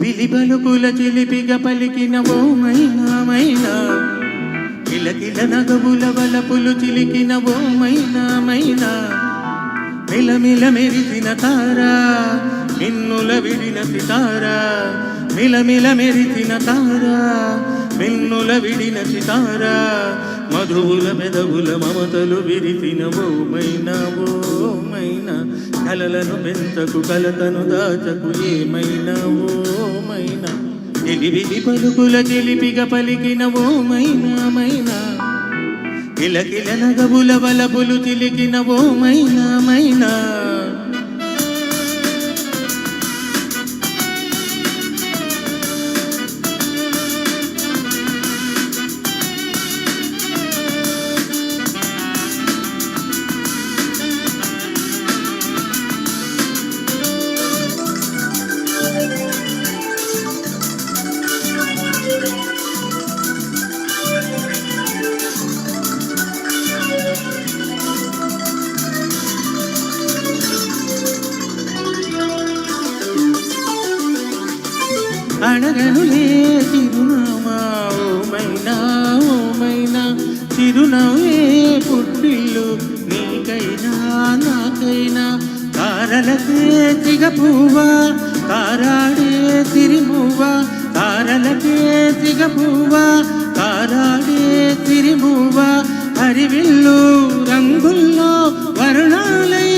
జిలిబిలి పలుకుల చిలిపిగా పలికిన ఓ మైనా మైనా, కిలకిల నగవుల వలపులు చిలికిన ఓ మైనా మైనా, మిలమిల మెరిసిన తారా మిన్నుల విడిన సితారా, మిలమిల మెరిసిన తారా మిన్నుల విడిన సితారా, మధువుల మెదవుల మమతలు విరిసిన ఓ మైనా కలలను పెంచకు కలతను దాచకు ఏమైనా ఓ మైనా, జిలిబిలి పలుకుల చిలిపిగా పలికిన ఓ మైనా, కిలకిల నగవుల వలపులు చిలికిన ఓ మైనా. అడగనులే చిరునామా ఓ మైనా, చిరునవ్వే పుట్టిల్లు నీకైనా నాకైనా, తారలకే సిగపువ్వా తారాడే సిరిమువ్వా, తారలకే సిగపువ్వా తారాడే సిరిమువ్వా, హరివిల్లు రంగుల్లో వరుణాలై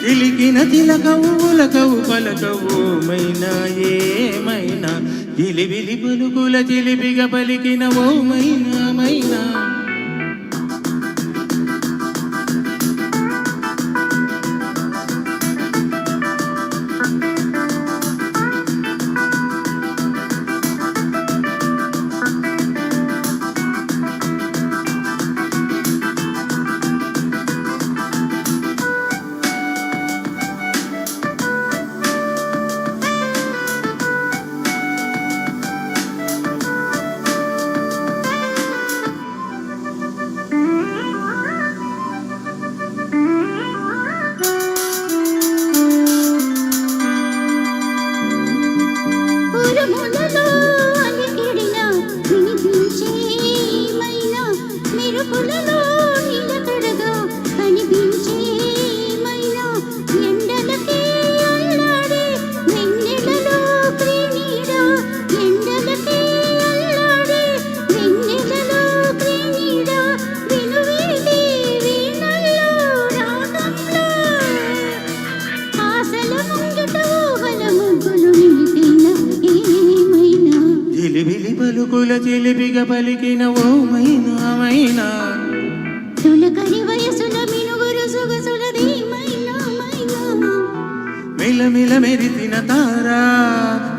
చిలికిన తిలకవు ఉలకవు పలకవు మైనా ఏమైనా, జిలిబిలి పలుకుల చిలిపిగా పలికిన ఓ మైనా. జిలిబిలి పలుకుల చిలిపిగా పలికిన ఓ మైనా, తులకరి వయసుల మినుగురు సొగసులది మైనా, మిలమిల మెరిసిన తారా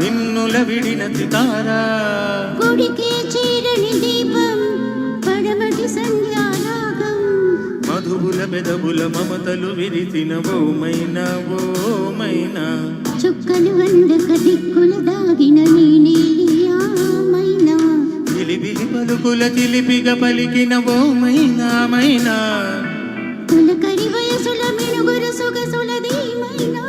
మిన్నుల విడిన సితారా, గుడికే చీరని దీపం పడమటి సంధ్యారాగం, మధువుల మెదవుల మమతలు విరిసిన ఓ మైనా, చుక్కలు అందక దిక్కుల దాగిన మైనా, జిలిబిలి పలుకుల చిలిపిగా పలికిన ఓ మైనా, తులకరి వయసుల మినుగురు సొగసులది మైనా.